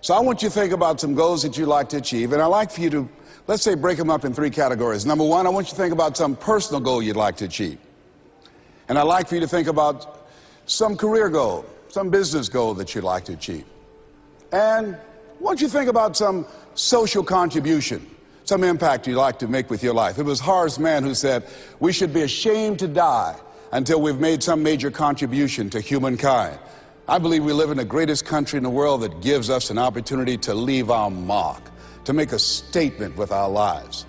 So I want you to think about some goals that you'd like to achieve, and I'd like for you to, let's say, break them up in 3 categories. Number 1, I want you to think about some personal goal you'd like to achieve. And I'd like for you to think about some career goal, some business goal that you'd like to achieve. And I want you to think about some social contribution, some impact you'd like to make with your life. It was Horace Mann who said, we should be ashamed to die until we've made some major contribution to humankind. I believe we live in the greatest country in the world that gives us an opportunity to leave our mark, to make a statement with our lives.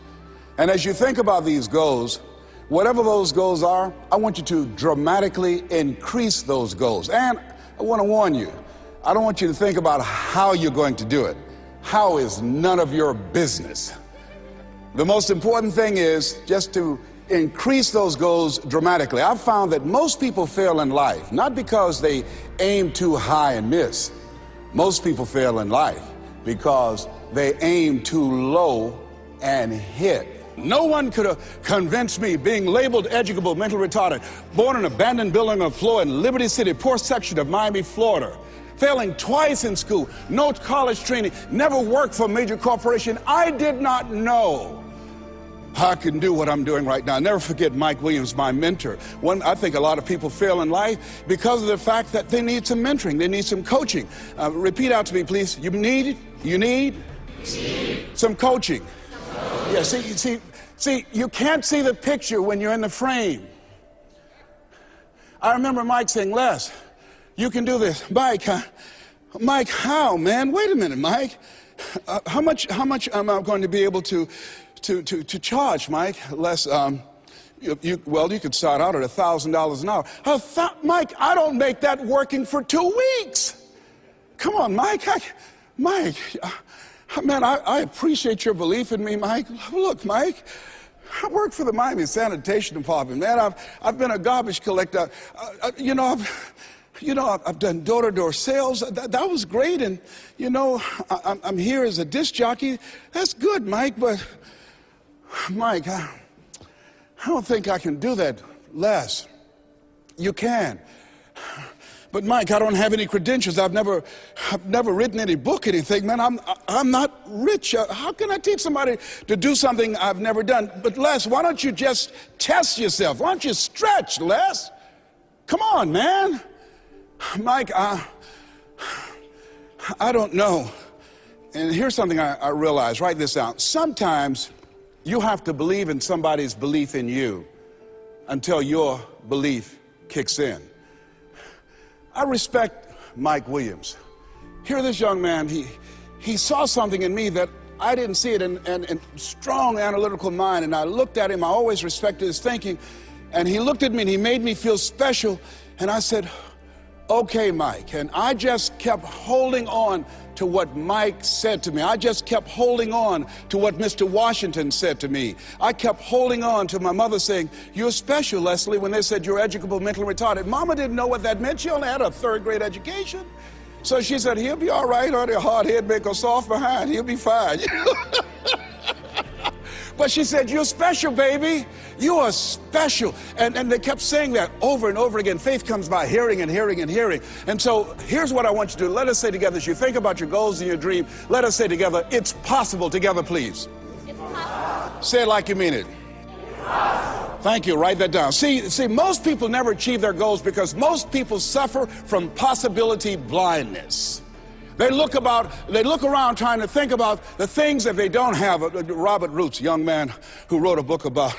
And as you think about these goals, whatever those goals are, I want you to dramatically increase those goals. And I want to warn you, I don't want you to think about how you're going to do it. How is none of your business. The most important thing is just to increase those goals dramatically. I've found that most people fail in life, not because they aim too high and miss. Most people fail in life because they aim too low and hit. No one could have convinced me, being labeled educable, mental retarded, born in an abandoned building on the floor in Liberty City, poor section of Miami, Florida, failing twice in school, no college training, never worked for a major corporation. I did not know I can do what I'm doing right now. Never forget Mike Williams, my mentor. I think a lot of people fail in life because of the fact that they need some mentoring, they need some coaching. Repeat out to me, please. You need some coaching. Yeah, see, you can't see the picture when you're in the frame. I remember Mike saying, Les, you can do this. Mike, how, man? Wait a minute, Mike. How much am I going to be able to charge, Mike? Les, you could start out at $1,000 an hour. Mike, I don't make that working for 2 weeks. Come on, Mike. Man, I appreciate your belief in me, Mike. Look, Mike, I work for the Miami Sanitation Department, man. I've been a garbage collector. I've done door-to-door sales. That was great. And, I'm here as a disc jockey. That's good, Mike. But, Mike, I don't think I can do that, Les. You can. But Mike, I don't have any credentials. I've never written any book, anything, man. I'm not rich. How can I teach somebody to do something I've never done? But Les, why don't you just test yourself? Why don't you stretch, Les? Come on, man. Mike, I don't know. And here's something I realized. Write this down. Sometimes you have to believe in somebody's belief in you until your belief kicks in. I respect Mike Williams. Here, this young man, he saw something in me that I didn't see it, and strong analytical mind. And I looked at him. I always respected his thinking. And he looked at me and he made me feel special. And I said, okay, Mike. And I just kept holding on to what Mike said to me. I just kept holding on to what Mr. Washington said to me. I kept holding on to my mother saying, you're special, Leslie, when they said you're educable, mentally retarded. Mama didn't know what that meant. She only had a 3rd grade education. So she said, he'll be all right, or the hard head make a soft behind. He'll be fine. But she said, you're special, baby. You are special. And they kept saying that over and over again. Faith comes by hearing and hearing and hearing. And so here's what I want you to do. Let us say together, as you think about your goals and your dream, let us say together, it's possible. Together, please. It's possible. Say it like you mean it. It's possible. Thank you. Write that down. See, most people never achieve their goals because most people suffer from possibility blindness. They look around trying to think about the things that they don't have. Robert Roots, young man who wrote a book about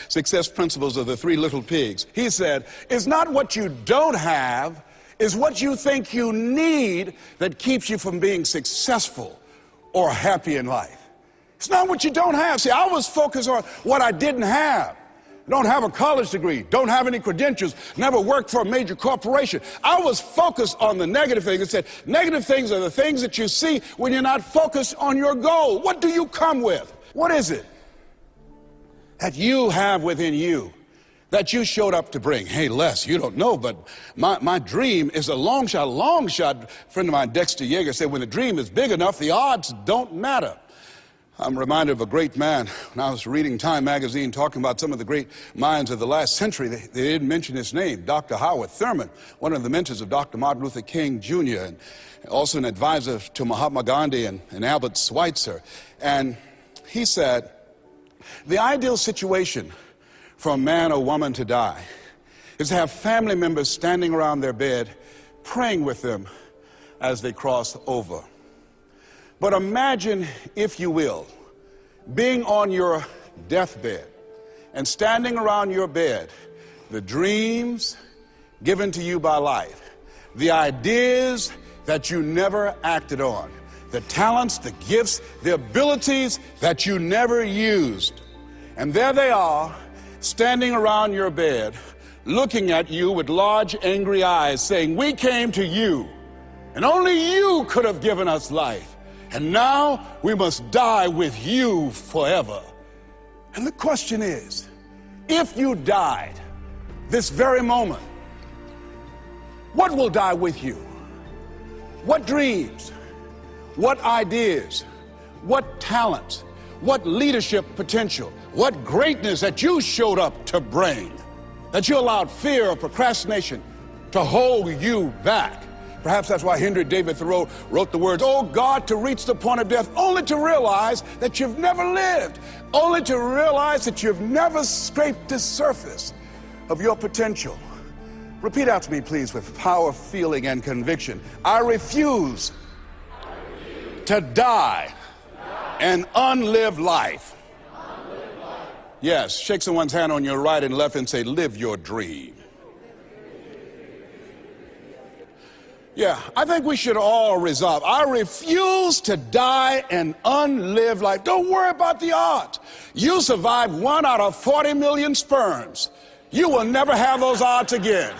success principles of the 3 little pigs. He said, it's not what you don't have, it's what you think you need that keeps you from being successful or happy in life. It's not what you don't have. See, I was focused on what I didn't have. Don't have a college degree, don't have any credentials, never worked for a major corporation. I was focused on the negative things. It said, negative things are the things that you see when you're not focused on your goal. What do you come with? What is it that you have within you that you showed up to bring? Hey, Les, you don't know, but my dream is a long shot. A friend of mine, Dexter Yeager, said, when the dream is big enough, the odds don't matter. I'm reminded of a great man when I was reading Time magazine talking about some of the great minds of the last century. They didn't mention his name, Dr. Howard Thurman, one of the mentors of Dr. Martin Luther King Jr., and also an advisor to Mahatma Gandhi and Albert Schweitzer. And he said, the ideal situation for a man or woman to die is to have family members standing around their bed praying with them as they cross over. But imagine, if you will, being on your deathbed and standing around your bed, the dreams given to you by life, the ideas that you never acted on, the talents, the gifts, the abilities that you never used. And there they are, standing around your bed, looking at you with large, angry eyes, saying, we came to you, and only you could have given us life. And now we must die with you forever. And the question is, if you died this very moment, what will die with you? What dreams? What ideas? What talents? What leadership potential? What greatness that you showed up to bring? That you allowed fear or procrastination to hold you back? Perhaps that's why Henry David Thoreau wrote the words, oh God, to reach the point of death, only to realize that you've never lived, only to realize that you've never scraped the surface of your potential. Repeat after me, please, with power, feeling, and conviction. I refuse to die an unlived life. Yes, shake someone's hand on your right and left and say, live your dream. Yeah, I think we should all resolve. I refuse to die an unlived life. Don't worry about the odds. You survived 1 out of 40 million sperms. You will never have those odds again.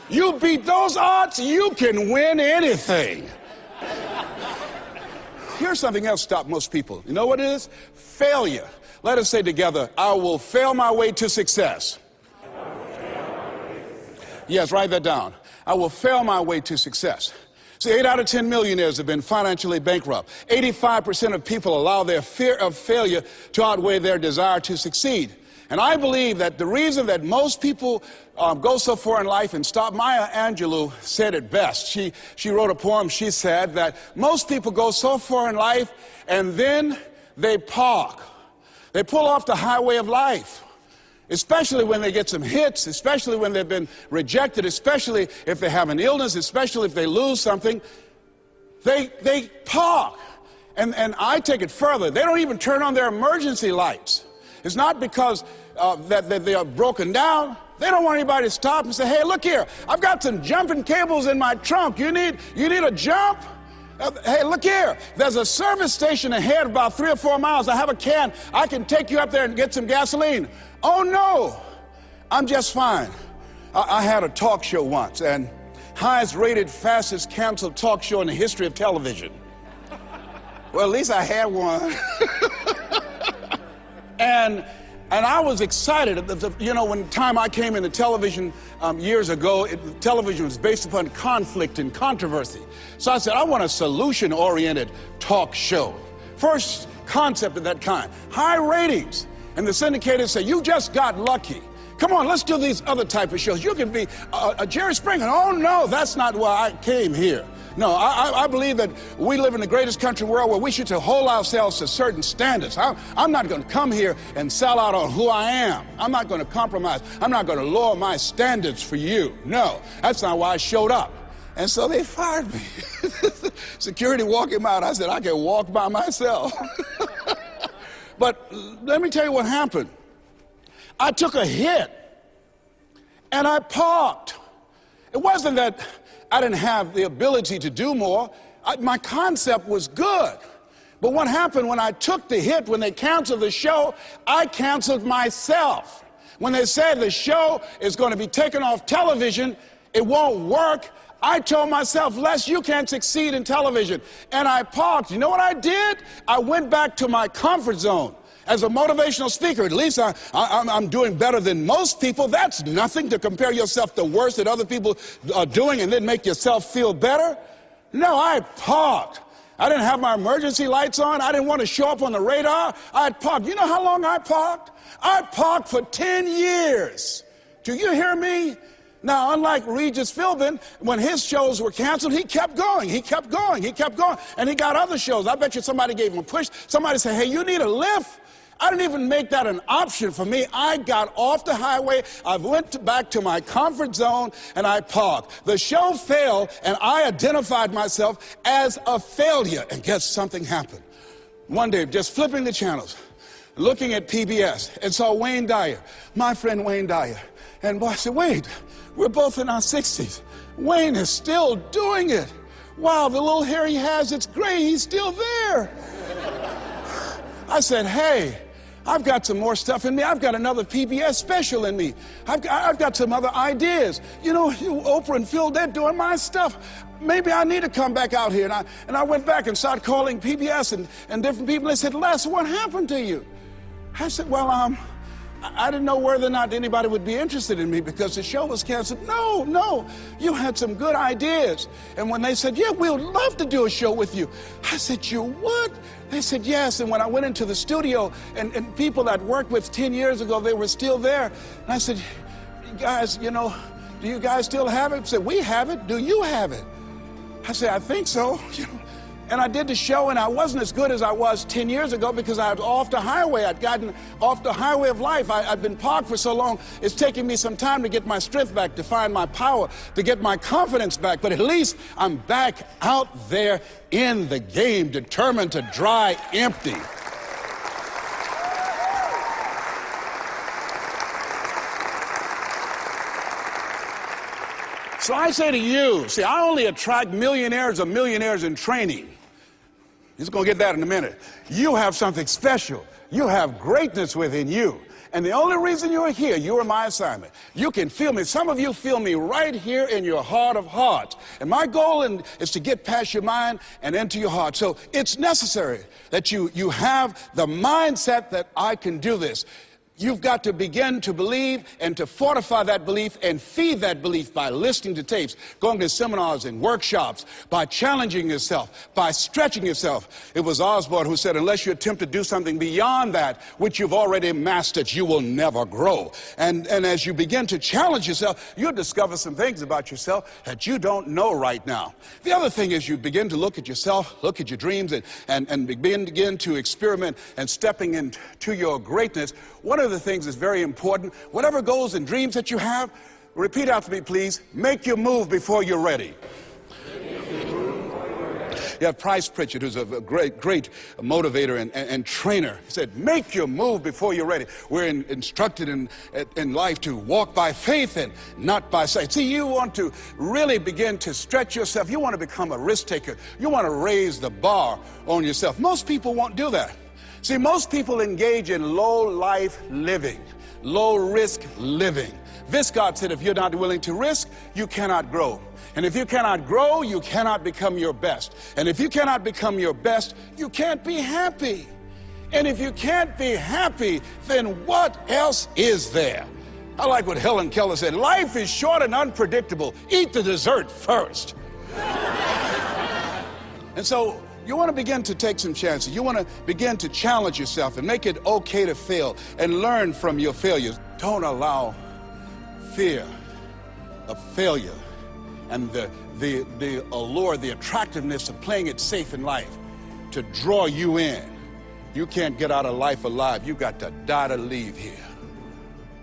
You beat those odds, you can win anything. Here's something else stop most people. You know what it is? Failure. Let us say together, I will fail my way to success. Yes, write that down. I will fail my way to success. See, 8 out of 10 millionaires have been financially bankrupt. 85% of people allow their fear of failure to outweigh their desire to succeed. And I believe that the reason that most people go so far in life, and stop, Maya Angelou said it best. She wrote a poem. She said that most people go so far in life and then they park. They pull off the highway of life. Especially when they get some hits, especially when they've been rejected, especially if they have an illness, especially if they lose something, they park. And I take it further. They don't even turn on their emergency lights. It's not because that they are broken down. They don't want anybody to stop and say, hey, look here, I've got some jumping cables in my trunk. You need a jump? Hey, look here, there's a service station ahead about 3 or 4 miles. I have a can. I can take you up there and get some gasoline. Oh, no, I'm just fine. I had a talk show once, and highest rated, fastest canceled talk show in the history of television. Well, at least I had one. And I was excited. You know, when time I came into television years ago, television was based upon conflict and controversy. So I said, I want a solution-oriented talk show. First concept of that kind. High ratings. And the syndicators say, you just got lucky. Come on, let's do these other type of shows. You can be a Jerry Springer. Oh, no, that's not why I came here. No, I believe that we live in the greatest country in the world where we should hold ourselves to certain standards. I'm not going to come here and sell out on who I am. I'm not going to compromise. I'm not going to lower my standards for you. No, that's not why I showed up. And so they fired me. Security walked him out. I said, I can walk by myself. But let me tell you what happened. I took a hit and I parked. It wasn't that I didn't have the ability to do more. My concept was good. But what happened when I took the hit, when they canceled the show, I canceled myself. When they said the show is going to be taken off television, it won't work, I told myself, Les, you can't succeed in television. And I parked. You know what I did? I went back to my comfort zone. As a motivational speaker, at least I'm doing better than most people. That's nothing to compare yourself to worse that other people are doing and then make yourself feel better. No, I parked. I didn't have my emergency lights on. I didn't want to show up on the radar. I'd parked. You know how long I parked? I parked for 10 years. Do you hear me? Now, unlike Regis Philbin, when his shows were canceled, he kept going. He kept going. He kept going. And he got other shows. I bet you somebody gave him a push. Somebody said, hey, you need a lift? I didn't even make that an option for me. I got off the highway. I went back to my comfort zone, and I parked. The show failed, and I identified myself as a failure. And guess something happened. One day, just flipping the channels, looking at PBS, and saw Wayne Dyer, my friend Wayne Dyer. And boy, I said, Wade, we're both in our 60s. Wayne is still doing it. Wow, the little hair he has, it's gray. He's still there. I said, hey, I've got some more stuff in me. I've got another PBS special in me. I've got some other ideas. You know, Oprah and Phil, they're doing my stuff. Maybe I need to come back out here. And I went back and started calling PBS and different people. They said, Les, what happened to you? I said, well, I didn't know whether or not anybody would be interested in me because the show was canceled. No, you had some good ideas. And when they said, yeah, we would love to do a show with you, I said, you would? They said, yes. And when I went into the studio and people that worked with 10 years ago, they were still there. And I said, you guys, you know, do you guys still have it? They said, we have it. Do you have it? I said, I think so. And I did the show, and I wasn't as good as I was 10 years ago because I was off the highway. I'd gotten off the highway of life. I'd been parked for so long, it's taking me some time to get my strength back, to find my power, to get my confidence back. But at least I'm back out there in the game, determined to dry empty. So I say to you, see, I only attract millionaires or millionaires in training. You're just going to get that in a minute. You have something special. You have greatness within you. And the only reason you're here, you are my assignment. You can feel me. Some of you feel me right here in your heart of hearts. And my goal is to get past your mind and into your heart. So it's necessary that you have the mindset that I can do this. You've got to begin to believe and to fortify that belief and feed that belief by listening to tapes, going to seminars and workshops, by challenging yourself, by stretching yourself. It was Osborne who said, unless you attempt to do something beyond that which you've already mastered, you will never grow. And as you begin to challenge yourself, you'll discover some things about yourself that you don't know right now. The other thing is you begin to look at yourself, look at your dreams, and begin to experiment and stepping into your greatness. One of the things is very important. Whatever goals and dreams that you have, repeat after me, please. Make your move before you're ready. You have Price Pritchett, who's a great motivator and trainer. He said, make your move before you're ready. We're instructed in life to walk by faith and not by sight. See, you want to really begin to stretch yourself. You want to become a risk taker. You want to raise the bar on yourself. Most people won't do that. See, most people engage in low-life living, low-risk living. Viscott said, if you're not willing to risk, you cannot grow. And if you cannot grow, you cannot become your best. And if you cannot become your best, you can't be happy. And if you can't be happy, then what else is there? I like what Helen Keller said, life is short and unpredictable. Eat the dessert first. And so, you want to begin to take some chances. You want to begin to challenge yourself and make it okay to fail and learn from your failures. Don't allow fear of failure and the allure, the attractiveness of playing it safe in life to draw you in. You can't get out of life alive. You've got to die to leave here.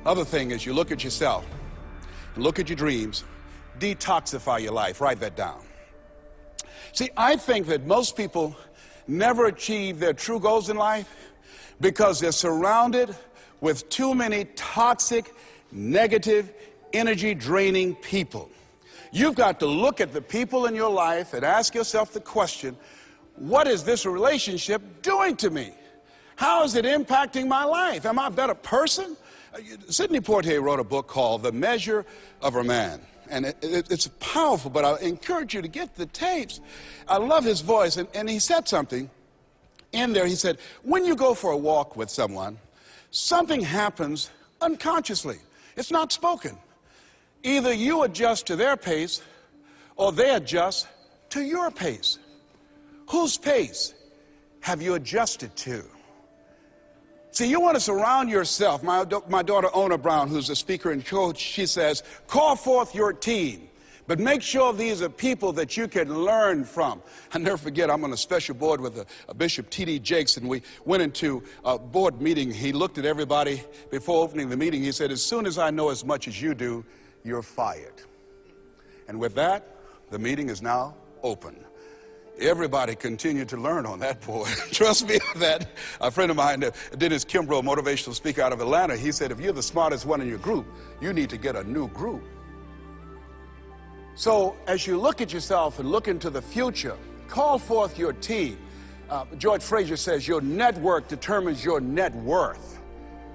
Other thing is you look at yourself, look at your dreams, detoxify your life. Write that down. See, I think that most people never achieve their true goals in life because they're surrounded with too many toxic, negative, energy-draining people. You've got to look at the people in your life and ask yourself the question, what is this relationship doing to me? How is it impacting my life? Am I a better person? Sidney Poitier wrote a book called The Measure of a Man. And it's powerful, but I encourage you to get the tapes. I love his voice, and he said something in there. He said, when you go for a walk with someone, something happens unconsciously. It's not spoken. Either you adjust to their pace, or they adjust to your pace. Whose pace have you adjusted to? See, you want to surround yourself. My daughter, Ona Brown, who's a speaker and coach, she says, call forth your team, but make sure these are people that you can learn from. I'll never forget, I'm on a special board with a Bishop T.D. Jakes, and we went into a board meeting. He looked at everybody before opening the meeting. He said, as soon as I know as much as you do, you're fired. And with that, the meeting is now open. Everybody continued to learn on that board. Trust me that. A friend of mine, Dennis Kimbrough, motivational speaker out of Atlanta, he said, if you're the smartest one in your group, you need to get a new group. So as you look at yourself and look into the future, call forth your team. George Fraser says your network determines your net worth.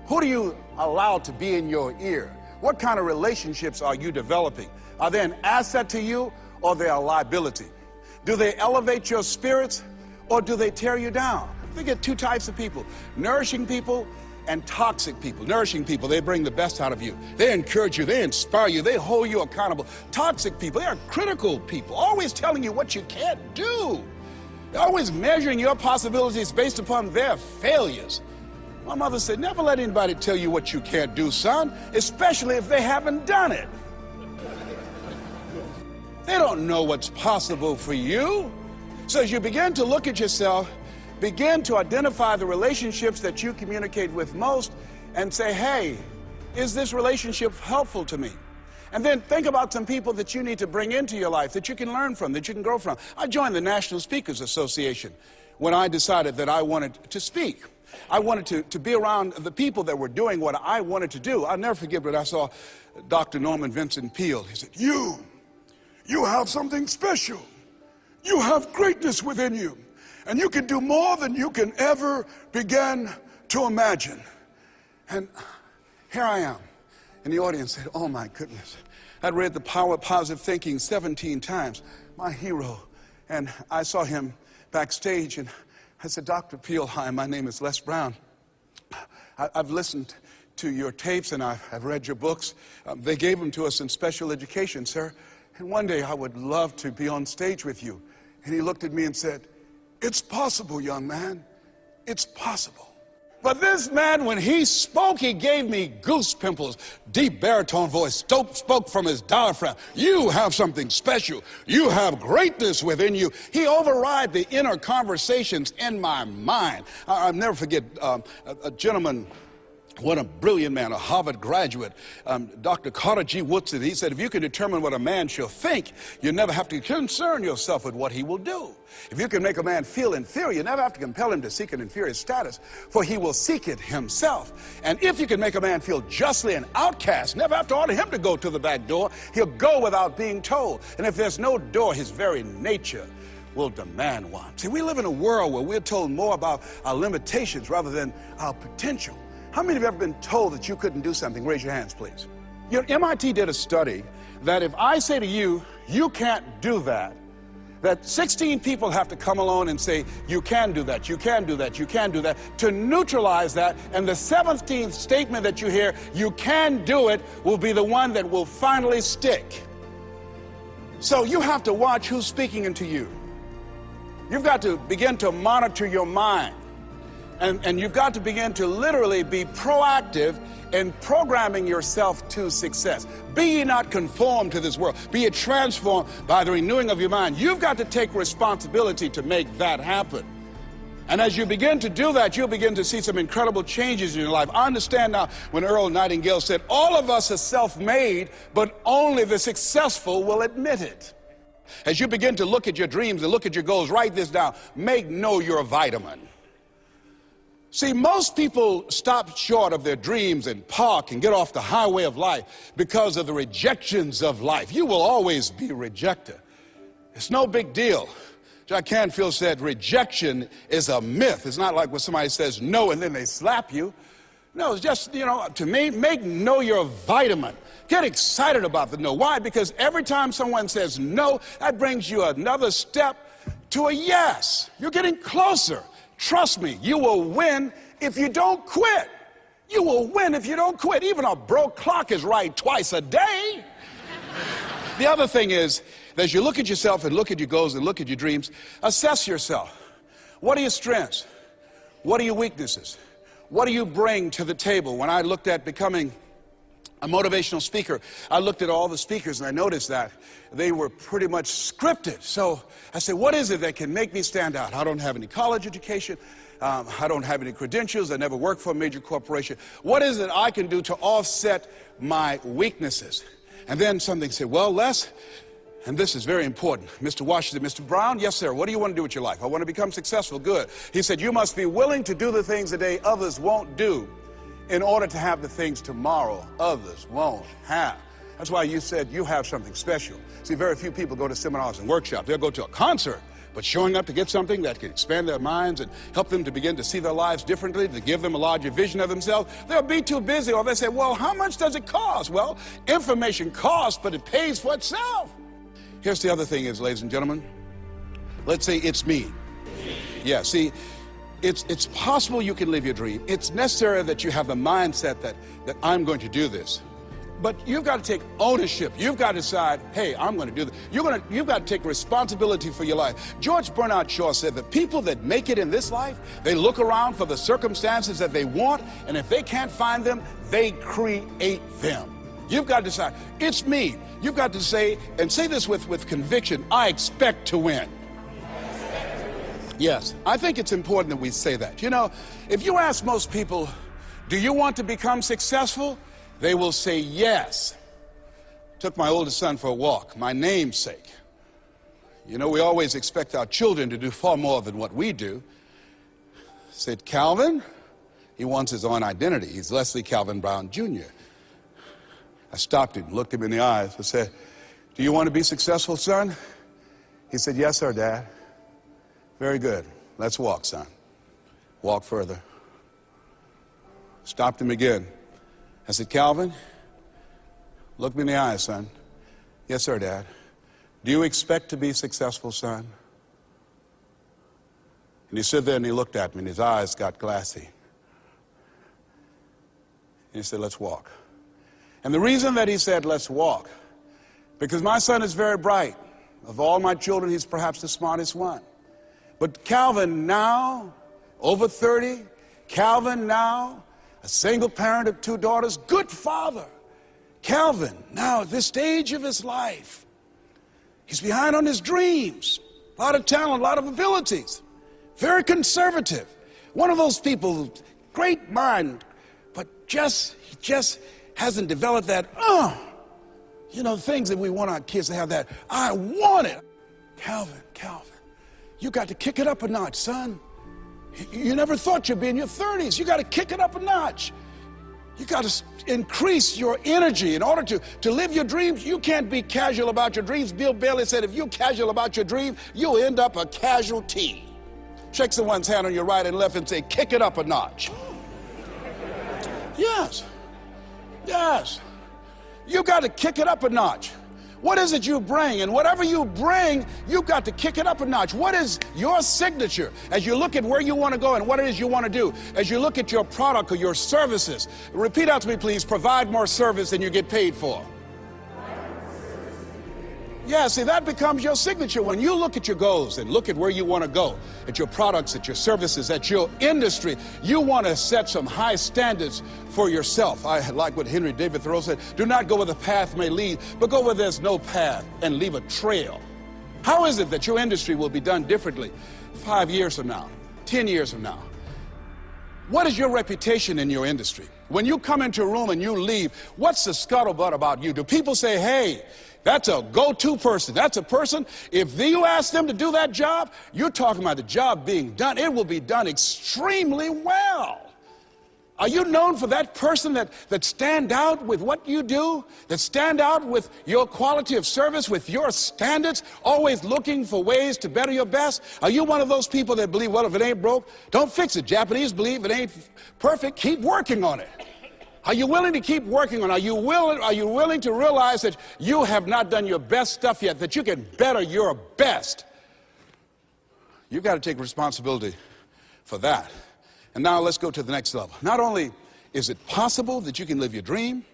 Who do you allow to be in your ear? What kind of relationships are you developing? Are they an asset to you, or they are a liability? Do they elevate your spirits, or do they tear you down? They get two types of people: nourishing people and toxic people. Nourishing people, they bring the best out of you. They encourage you, they inspire you, they hold you accountable. Toxic people, they are critical people, always telling you what you can't do. They're always measuring your possibilities based upon their failures. My mother said, never let anybody tell you what you can't do, son, especially if they haven't done it. They don't know what's possible for you. So as you begin to look at yourself, begin to identify the relationships that you communicate with most and say, hey, is this relationship helpful to me? And then think about some people that you need to bring into your life that you can learn from, that you can grow from. I joined the National Speakers Association when I decided that I wanted to speak. I wanted to be around the people that were doing what I wanted to do. I'll never forget when I saw Dr. Norman Vincent Peale. He said, you have something special. You have greatness within you. And you can do more than you can ever begin to imagine. And here I am. And the audience said, oh my goodness. I'd read The Power of Positive Thinking 17 times. My hero. And I saw him backstage, and I said, Dr. Peale, hi, my name is Les Brown. I've listened to your tapes, and I've read your books. They gave them to us in special education, sir. And one day I would love to be on stage with you. And he looked at me and said, it's possible, young man. It's possible. But this man, when he spoke, he gave me goose pimples. Deep baritone voice, spoke from his diaphragm. You have something special. You have greatness within you. He override the inner conversations in my mind. I'll never forget a gentleman, what a brilliant man, a Harvard graduate, Dr. Carter G. Woodson. He said, if you can determine what a man shall think, you never have to concern yourself with what he will do. If you can make a man feel inferior, you never have to compel him to seek an inferior status, for he will seek it himself. And if you can make a man feel justly an outcast, never have to order him to go to the back door. He'll go without being told. And if there's no door, his very nature will demand one. See, we live in a world where we're told more about our limitations rather than our potential. How many of you have ever been told that you couldn't do something? Raise your hands, please. You know, MIT did a study that if I say to you, you can't do that, that 16 people have to come along and say, you can do that, you can do that, you can do that, to neutralize that, and the 17th statement that you hear, you can do it, will be the one that will finally stick. So you have to watch who's speaking into you. You've got to begin to monitor your mind. And you've got to begin to literally be proactive in programming yourself to success. Be ye not conformed to this world. Be ye transformed by the renewing of your mind. You've got to take responsibility to make that happen. And as you begin to do that, you'll begin to see some incredible changes in your life. I understand now when Earl Nightingale said, all of us are self-made, but only the successful will admit it. As you begin to look at your dreams and look at your goals, write this down. Know you're a vitamin. See, most people stop short of their dreams and park and get off the highway of life because of the rejections of life. You will always be rejected. It's no big deal. Jack Canfield said rejection is a myth. It's not like when somebody says no and then they slap you. No, it's just, to me, know you're a vitamin. Get excited about the no. Why? Because every time someone says no, that brings you another step to a yes. You're getting closer. Trust me, you will win if you don't quit. You will win if you don't quit. Even a broke clock is right twice a day. The other thing is As you look at yourself and look at your goals and look at your dreams, assess yourself. What are your strengths? What are your weaknesses? What do you bring to the table? When I looked at becoming a motivational speaker, I looked at all the speakers and I noticed that they were pretty much scripted. So I said, what is it that can make me stand out? I don't have any college education. I don't have any credentials. I never worked for a major corporation. What is it I can do to offset my weaknesses? And then something said, well, Les, and this is very important. Mr. Washington, Mr. Brown, yes, sir. What do you want to do with your life? I want to become successful. Good. He said, you must be willing to do the things today others won't do in order to have the things tomorrow others won't have. That's why you said you have something special. See, very few people go to seminars and workshops. They'll go to a concert, but showing up to get something that can expand their minds and help them to begin to see their lives differently, to give them a larger vision of themselves, they'll be too busy. Or they say, well, how much does it cost? Well, information costs, but it pays for itself. Here's the other thing is, ladies and gentlemen, let's say it's me. Yeah, see, it's possible you can live your dream. It's necessary that you have the mindset that I'm going to do this. But you've got to take ownership. You've got to decide, hey, I'm going to do this. You've got to take responsibility for your life. George Bernard Shaw said that people that make it in this life, they look around for the circumstances that they want, and if they can't find them, they create them. You've got to decide, it's me. You've got to say, and say this with conviction, I expect to win. Yes, I think it's important that we say that. You know, if you ask most people, do you want to become successful? They will say yes. Took my oldest son for a walk, my namesake. You know, we always expect our children to do far more than what we do. Said, Calvin, he wants his own identity. He's Leslie Calvin Brown, Jr. I stopped him, looked him in the eyes, and said, do you want to be successful, son? He said, yes, sir, Dad. Very good. Let's walk, son. Walk further. Stopped him again. I said, Calvin, look me in the eyes, son. Yes, sir, Dad. Do you expect to be successful, son? And he stood there and he looked at me and his eyes got glassy. And he said, let's walk. And the reason that he said, let's walk, because my son is very bright. Of all my children, he's perhaps the smartest one. But Calvin now, over 30, Calvin now, a single parent of 2 daughters, good father. Calvin, now at this stage of his life, he's behind on his dreams. A lot of talent, a lot of abilities. Very conservative. One of those people, great mind, but he just hasn't developed that, you know, things that we want our kids to have that, I want it. Calvin, you got to kick it up a notch, son. You never thought you'd be in your 30s. You got to kick it up a notch. You got to increase your energy in order to live your dreams. You can't be casual about your dreams. Bill Bailey said, if you're casual about your dream, you'll end up a casualty. Shake someone's hand on your right and left and say, kick it up a notch. Yes. You got to kick it up a notch. What is it you bring? And whatever you bring, you've got to kick it up a notch. What is your signature as you look at where you want to go and what it is you want to do? As you look at your product or your services, repeat out to me, please, provide more service than you get paid for. Yeah, see, that becomes your signature. When you look at your goals and look at where you want to go, at your products, at your services, at your industry, you want to set some high standards for yourself. I like what Henry David Thoreau said, do not go where the path may lead, but go where there's no path and leave a trail. How is it that your industry will be done differently 5 years from now, 10 years from now? What is your reputation in your industry? When you come into a room and you leave, what's the scuttlebutt about you? Do people say, hey, that's a go-to person. That's a person, if you ask them to do that job, you're talking about the job being done. It will be done extremely well. Are you known for that person that stand out with what you do, that stand out with your quality of service, with your standards, always looking for ways to better your best? Are you one of those people that believe, well, if it ain't broke, don't fix it? Japanese believe it ain't perfect, keep working on it. Are you willing to keep working on it? Are you willing to realize that you have not done your best stuff yet, that you can better your best? You've got to take responsibility for that. And now let's go to the next level. Not only is it possible that you can live your dream,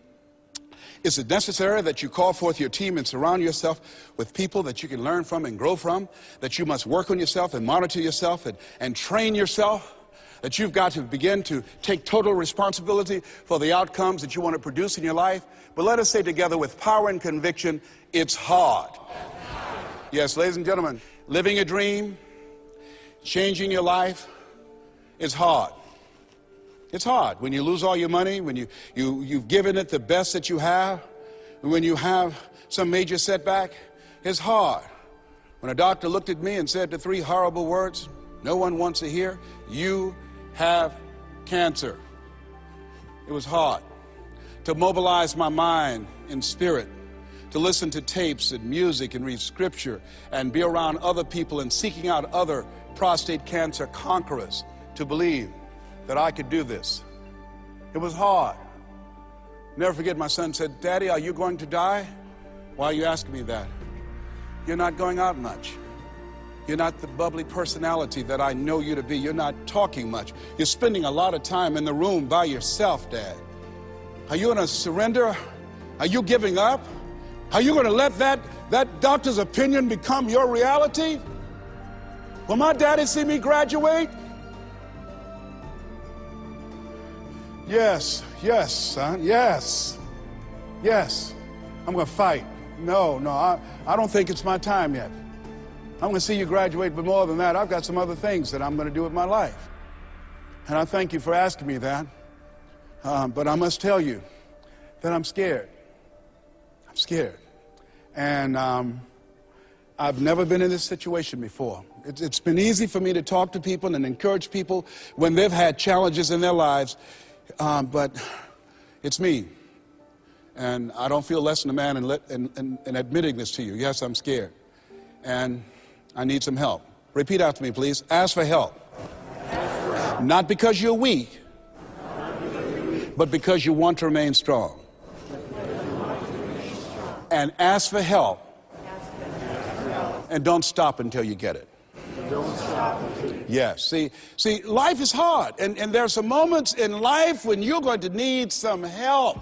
Is it necessary that you call forth your team and surround yourself with people that you can learn from and grow from? That you must work on yourself and monitor yourself and train yourself? That you've got to begin to take total responsibility for the outcomes that you want to produce in your life? But let us say together with power and conviction, it's hard. Yes, ladies and gentlemen, living a dream, changing your life is hard. It's hard when you lose all your money, when you've given it the best that you have, when you have some major setback. It's hard. When a doctor looked at me and said the three horrible words no one wants to hear, you have cancer. It was hard to mobilize my mind and spirit, to listen to tapes and music and read scripture and be around other people and seeking out other prostate cancer conquerors to believe that I could do this. It was hard. Never forget, my son said, "Daddy, are you going to die?" "Why are you asking me that?" "You're not going out much. You're not the bubbly personality that I know you to be. You're not talking much. You're spending a lot of time in the room by yourself, Dad. Are you going to surrender? Are you giving up? Are you going to let that doctor's opinion become your reality? Will my daddy see me graduate?" Yes, son, yes. I'm going to fight. No, I don't think it's my time yet. I'm going to see you graduate, but more than that, I've got some other things that I'm going to do with my life. And I thank you for asking me that. But I must tell you that I'm scared. I'm scared. And I've never been in this situation before. It's been easy for me to talk to people and encourage people when they've had challenges in their lives. But it's me. And I don't feel less than a man in admitting this to you. Yes, I'm scared. And I need some help. Repeat after me, please. Ask for help. Not because you're weak, but because you want to remain strong. And ask for help. And don't stop until you get it. Yes, see, life is hard, and there are some moments in life when you're going to need some help.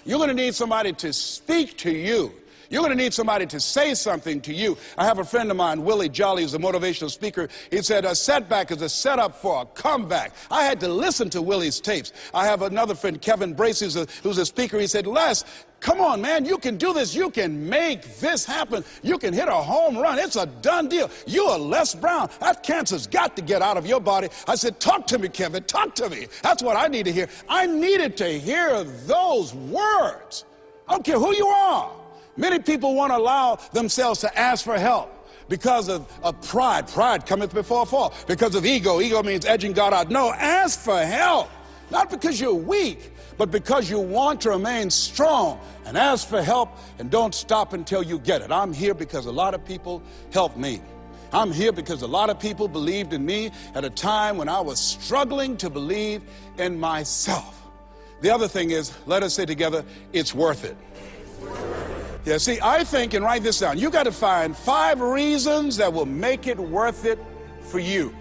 You're going to need somebody to speak to you. You're going to need somebody to say something to you. I have a friend of mine, Willie Jolly, who's a motivational speaker. He said, "A setback is a setup for a comeback." I had to listen to Willie's tapes. I have another friend, Kevin Brace, who's a speaker. He said, "Les, come on, man, you can do this. You can make this happen. You can hit a home run. It's a done deal. You are Les Brown. That cancer's got to get out of your body." I said, "Talk to me, Kevin. Talk to me." That's what I need to hear. I needed to hear those words. I don't care who you are. Many people won't allow themselves to ask for help because of pride. Pride cometh before a fall. Because of ego. Ego means edging God out. No, ask for help. Not because you're weak, but because you want to remain strong. And ask for help and don't stop until you get it. I'm here because a lot of people helped me. I'm here because a lot of people believed in me at a time when I was struggling to believe in myself. The other thing is, let us say together, it's worth it. Yeah, see, I think, and write this down, you got to find 5 reasons that will make it worth it for you.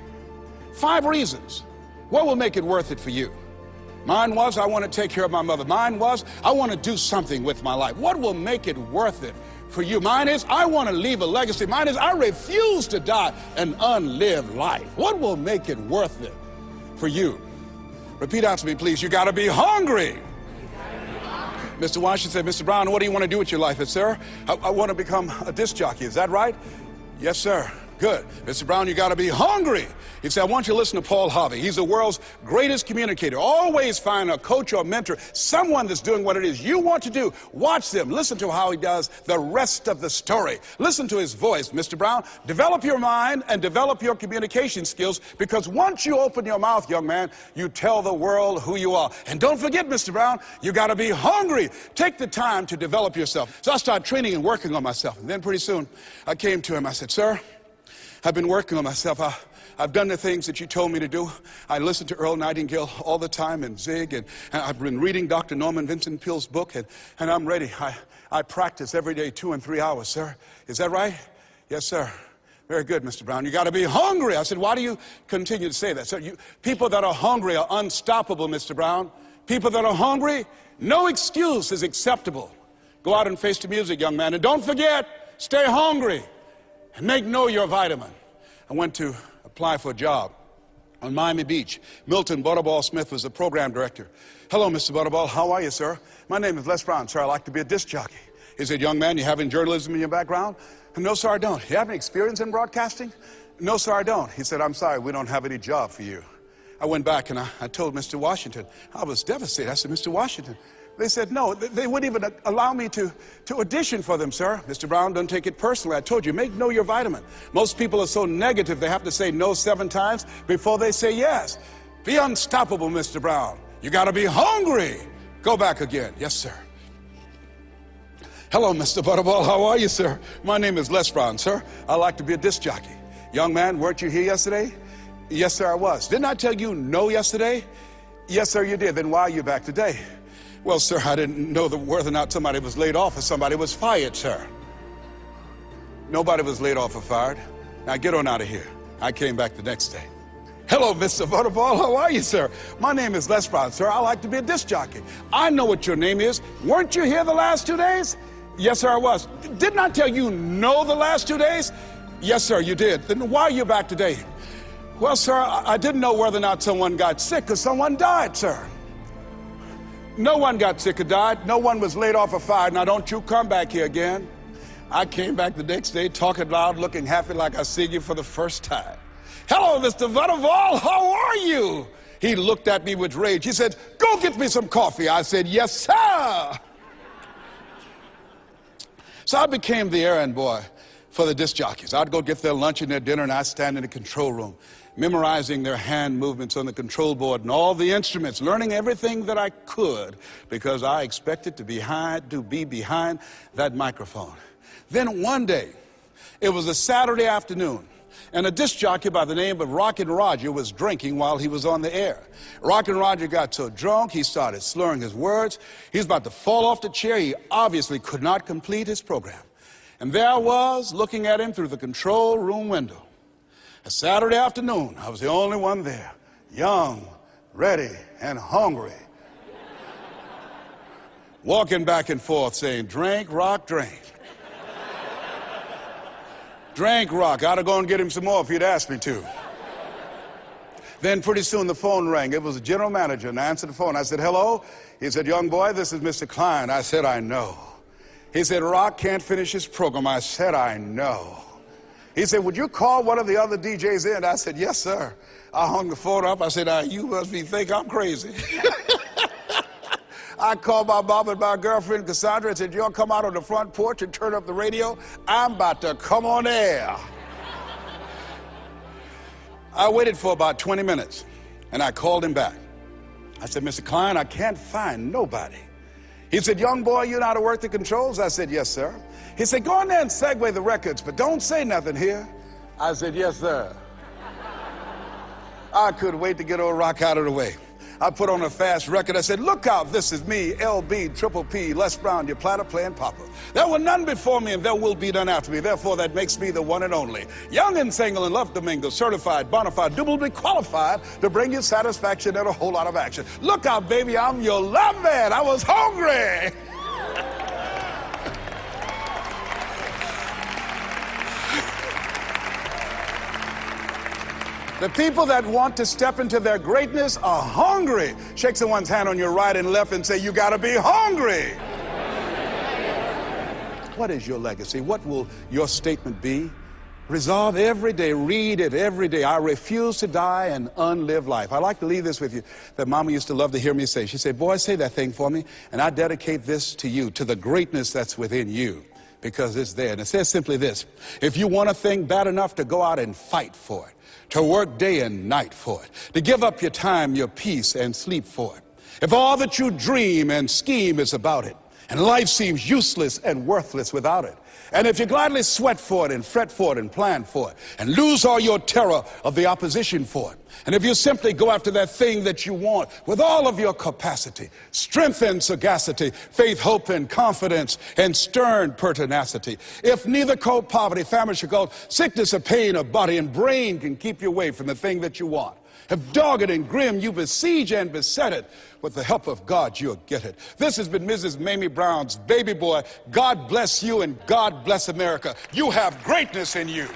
5 reasons. What will make it worth it for you? Mine was, I want to take care of my mother. Mine was, I want to do something with my life. What will make it worth it for you? Mine is, I want to leave a legacy. Mine is, I refuse to die an unlived life. What will make it worth it for you? Repeat after me, please. You got to be hungry. Mr. Washington said, "Mr. Brown, what do you want to do with your life?" I said, "Sir, I want to become a disc jockey." "Is that right?" "Yes, sir." "Good. Mr. Brown, you got to be hungry." He said, "I want you to listen to Paul Harvey. He's the world's greatest communicator. Always find a coach or mentor, someone that's doing what it is you want to do. Watch them. Listen to how he does the rest of the story. Listen to his voice, Mr. Brown. Develop your mind and develop your communication skills, because once you open your mouth, young man, you tell the world who you are. And don't forget, Mr. Brown, you got to be hungry. Take the time to develop yourself." So I started training and working on myself. And then pretty soon I came to him. I said, "Sir, I've been working on myself. I've done the things that you told me to do. I listen to Earl Nightingale all the time and Zig, and I've been reading Dr. Norman Vincent Peale's book, and I'm ready. I practice every day 2 and 3 hours, sir. Is that right?" "Yes, sir." "Very good, Mr. Brown. You got to be hungry." I said, "Why do you continue to say that?" "Sir, people that are hungry are unstoppable, Mr. Brown. People that are hungry, no excuse is acceptable. Go out and face the music, young man. And don't forget, stay hungry and know your vitamin. I went to apply for a job on Miami Beach. Milton Butterball Smith was the program director. Hello, Mr. Butterball. How are you, sir? My name is Les Brown, sir. I like to be a disc jockey. He said, young man, you have any journalism in your background? No, sir, I don't. You have any experience in broadcasting? No, sir, I don't. He said, I'm sorry, we don't have any job for you. I went back and I told Mr. Washington. I was devastated. I said, Mr. Washington. They said, no, they wouldn't even allow me to audition for them, sir. Mr. Brown, don't take it personally. I told you, know your vitamin. Most people are so negative, they have to say no 7 times before they say yes. Be unstoppable, Mr. Brown. You got to be hungry. Go back again. Yes, sir. Hello, Mr. Butterball. How are you, sir? My name is Les Brown, sir. I like to be a disc jockey. Young man, weren't you here yesterday? Yes, sir, I was. Didn't I tell you no yesterday? Yes, sir, you did. Then why are you back today? Well, sir, I didn't know whether or not somebody was laid off or somebody was fired, sir. Nobody was laid off or fired. Now get on out of here. I came back the next day. Hello, Mr. Butterball. How are you, sir? My name is Les Brown, sir. I like to be a disc jockey. I know what your name is. Weren't you here the last 2 days? Yes, sir, I was. Didn't I tell you no the last 2 days? Yes, sir, you did. Then why are you back today? Well, sir, I didn't know whether or not someone got sick because someone died, sir. No one got sick or died. No one was laid off or fired. Now, don't you come back here again. I came back the next day talking loud, looking happy like I see you for the first time. Hello, Mr. Butterball. How are you? He looked at me with rage. He said, go get me some coffee. I said, yes, sir. So I became the errand boy for the disc jockeys. I'd go get their lunch and their dinner, and I'd stand in the control room, memorizing their hand movements on the control board and all the instruments, learning everything that I could because I expected to be behind that microphone. Then one day, it was a Saturday afternoon, and a disc jockey by the name of Rockin' Roger was drinking while he was on the air. Rockin' Roger got so drunk, he started slurring his words. He was about to fall off the chair. He obviously could not complete his program. And there I was, looking at him through the control room window. A Saturday afternoon, I was the only one there, young, ready, and hungry. Walking back and forth saying, drink, rock, drink. Drink, rock. I'd have gone and get him some more if he'd asked me to. Then pretty soon the phone rang. It was the general manager, and I answered the phone. I said, hello? He said, young boy, this is Mr. Klein. I said, I know. He said, Rock can't finish his program. I said, I know. He said, would you call one of the other DJs in? I said, yes, sir. I hung the phone up. I said, you must think I'm crazy. I called my mom and my girlfriend, Cassandra, and said, y'all come out on the front porch and turn up the radio. I'm about to come on air. I waited for about 20 minutes, and I called him back. I said, Mr. Klein, I can't find nobody. He said, young boy, you know how to work the controls? I said, yes, sir. He said, go in there and segue the records, but don't say nothing here. I said, yes, sir. I couldn't wait to get old Rock out of the way. I put on a fast record. I said, look out, this is me, LB, Triple P, Les Brown, your platter playing papa. There were none before me, and there will be none after me. Therefore, that makes me the one and only. Young and single and love to mingle, certified, bona fide, doubly qualified to bring you satisfaction and a whole lot of action. Look out, baby, I'm your love man. I was hungry. The people that want to step into their greatness are hungry. Shake someone's hand on your right and left and say, you got to be hungry. What is your legacy? What will your statement be? Resolve every day. Read it every day. I refuse to die an unlived life. I like to leave this with you that Mama used to love to hear me say. She said, boy, say that thing for me, and I dedicate this to you, to the greatness that's within you, because it's there. And it says simply this: if you want a thing bad enough to go out and fight for it, to work day and night for it, to give up your time, your peace, and sleep for it. If all that you dream and scheme is about it, and life seems useless and worthless without it, and if you gladly sweat for it and fret for it and plan for it, and lose all your terror of the opposition for it, and if you simply go after that thing that you want with all of your capacity, strength and sagacity, faith, hope, and confidence, and stern pertinacity, if neither cold poverty, famine, shall go, sickness or pain of body and brain can keep you away from the thing that you want, Have dogged and grim, you besiege and beset it. With the help of God, you'll get it. This has been Mrs. Mamie Brown's baby boy. God bless you and God bless America. You have greatness in you.